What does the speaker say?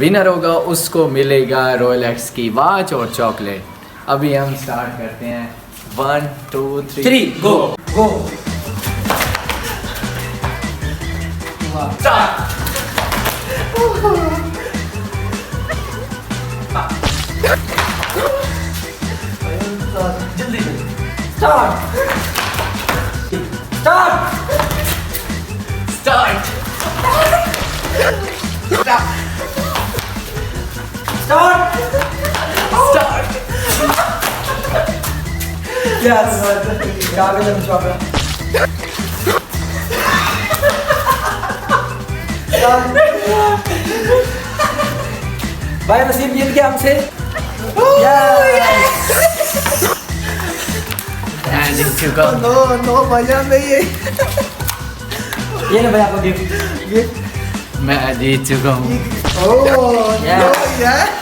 Winner होगा उसको मिलेगा रोलेक्स की वॉच और चॉकलेट। अभी हम स्टार्ट करते हैं 1 2 3 गो गो जल्दी start start Yes. Gagawin ng sobra. भाई नसीब जीत गया हमसे। मैं जीत चुका हूँ। नो नो मजा नहीं है। ये ना भाई आपको गिफ्ट मैं जीत चुका हूँ। ओह नो यार